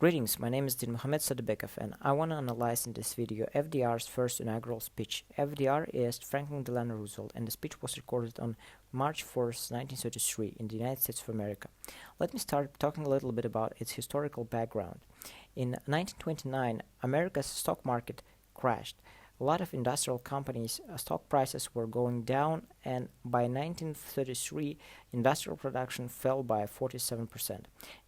Greetings, my name is Dinmukhamed Sadibekov and I want to analyze in this video FDR's first inaugural speech. FDR is Franklin Delano Roosevelt and the speech was recorded on March 4th, 1933 in the United States of America. Let me start talking a little bit about its historical background. In 1929, America's stock market crashed. A lot of industrial companies' stock prices were going down, and by 1933, industrial production fell by 47%.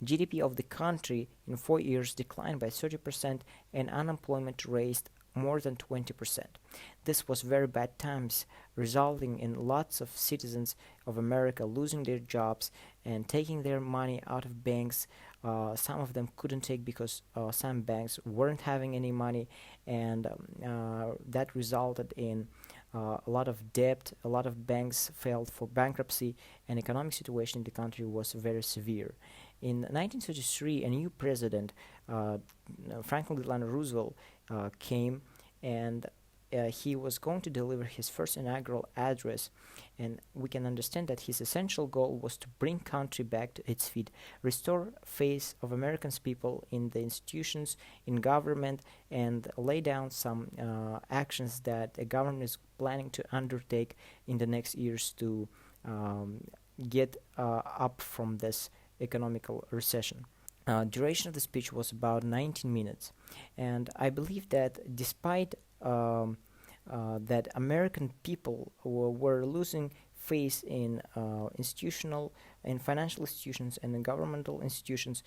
GDP of the country in 4 years declined by 30%, and unemployment raised more than 20%. This was very bad times, resulting in lots of citizens of America losing their jobs and taking their money out of banks. Some of them couldn't take because some banks weren't having any money, and that resulted in a lot of debt. A lot of banks filed for bankruptcy, and economic situation in the country was very severe. In 1933, a new president, Franklin Delano Roosevelt, came, and he was going to deliver his first inaugural address, and we can understand that his essential goal was to bring country back to its feet, restore faith of Americans people in the institutions, in government, and lay down some actions that the government is planning to undertake in the next years to get up from this economical recession. Duration of the speech was about 19 minutes, and I believe that despite that American people were losing faith in institutional and financial institutions and in governmental institutions,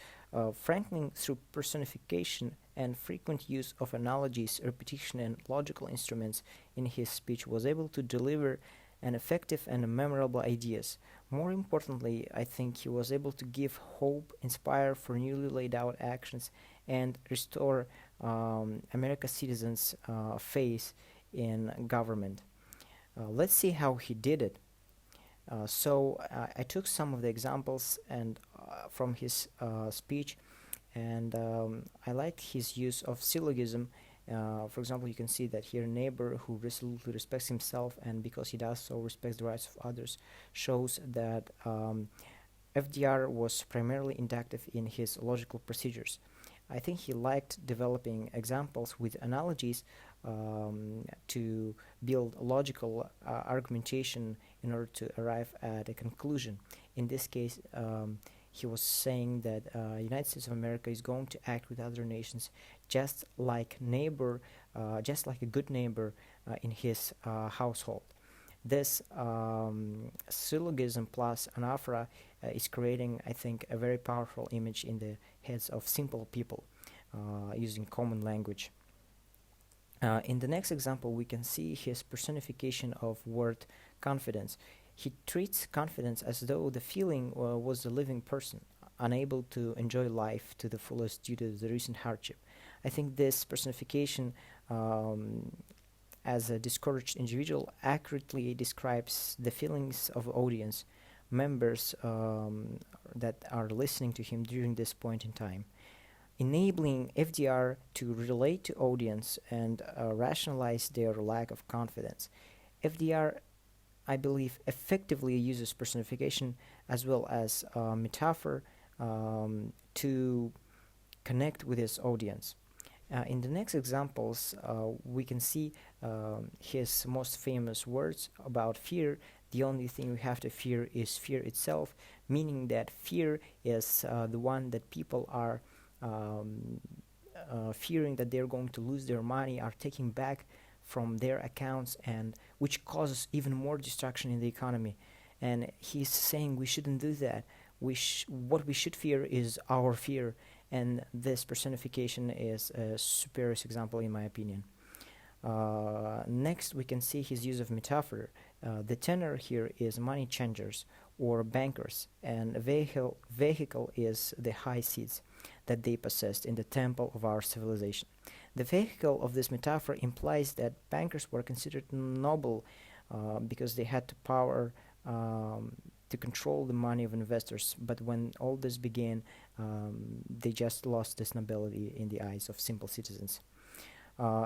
Franklin, through personification and frequent use of analogies, repetition, and logical instruments in his speech, was able to deliver an effective and memorable ideas. More importantly, I think he was able to give hope, inspire for newly laid out actions, and restore America's citizens' faith in government. Let's see how he did it. I took some of the examples and from his speech, and I liked his use of syllogism. For example, you can see that here, neighbor who resolutely respects himself and because he does so respects the rights of others, shows that FDR was primarily inductive in his logical procedures. I think he liked developing examples with analogies to build logical argumentation in order to arrive at a conclusion. In this case, he was saying that United States of America is going to act with other nations just like a good neighbor in his household. This syllogism plus anaphora is creating, I think, a very powerful image in the heads of simple people using common language. In the next example, we can see his personification of word confidence. He treats confidence as though the feeling was a living person, unable to enjoy life to the fullest due to the recent hardship. I think this personification as a discouraged individual accurately describes the feelings of audience members that are listening to him during this point in time, enabling FDR to relate to audience and rationalize their lack of confidence. FDR, I believe, effectively uses personification as well as metaphor to connect with his audience. In the next examples, we can see his most famous words about fear. The only thing we have to fear is fear itself, meaning that fear is the one that people are fearing that they're going to lose their money, are taking back from their accounts, and which causes even more destruction in the economy. And he's saying we shouldn't do that. What we should fear is our fear, and this personification is a superior example in my opinion. Next, we can see his use of metaphor. The tenor here is money changers or bankers, and a vehicle is the high seats that they possessed in the temple of our civilization. The vehicle of this metaphor implies that bankers were considered noble because they had the power to control the money of investors, but when all this began, they just lost this nobility in the eyes of simple citizens.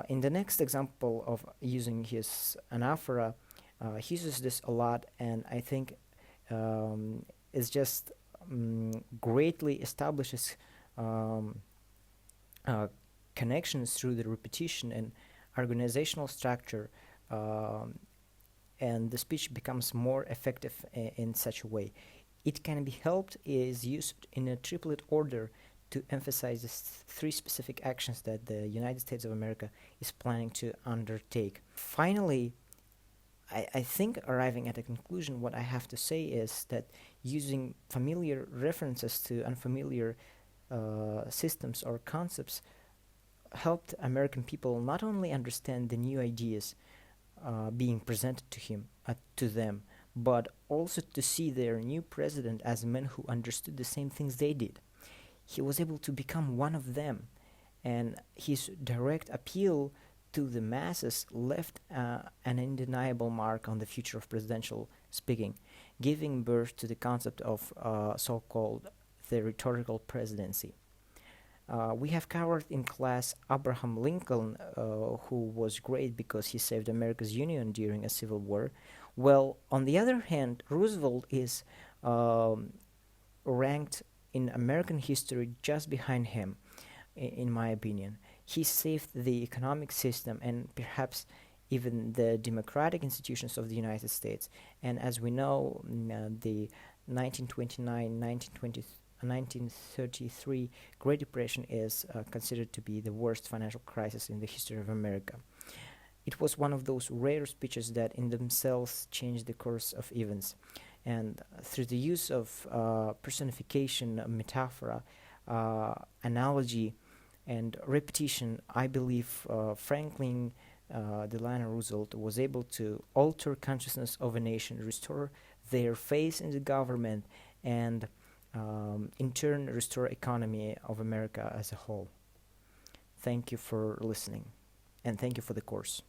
In the next example of using his anaphora, he uses this a lot, and I think it's just greatly establishes uh, connections through the repetition and organizational structure, um, and the speech becomes more effective in such a way. It can be helped is used in a triplet order to emphasize the three specific actions that the United States of America is planning to undertake. Finally, I think arriving at a conclusion, what I have to say is that using familiar references to unfamiliar systems or concepts helped American people not only understand the new ideas being presented to them, but also to see their new president as a man who understood the same things they did. He was able to become one of them, and his direct appeal to the masses left an undeniable mark on the future of presidential speaking, giving birth to the concept of so-called the rhetorical presidency. We have covered in class Abraham Lincoln, who was great because he saved America's Union during a civil war. Well, on the other hand, Roosevelt is um, ranked in American history just behind him, in my opinion. He saved the economic system and perhaps even the democratic institutions of the United States. And as we know, the 1929 1933 Great Depression is considered to be the worst financial crisis in the history of America. It was one of those rare speeches that in themselves changed the course of events. And through the use of personification, metaphor, analogy, and repetition, I believe Franklin Delano Roosevelt was able to alter consciousness of a nation, restore their faith in the government, and in turn restore economy of America as a whole. Thank you for listening, and thank you for the course.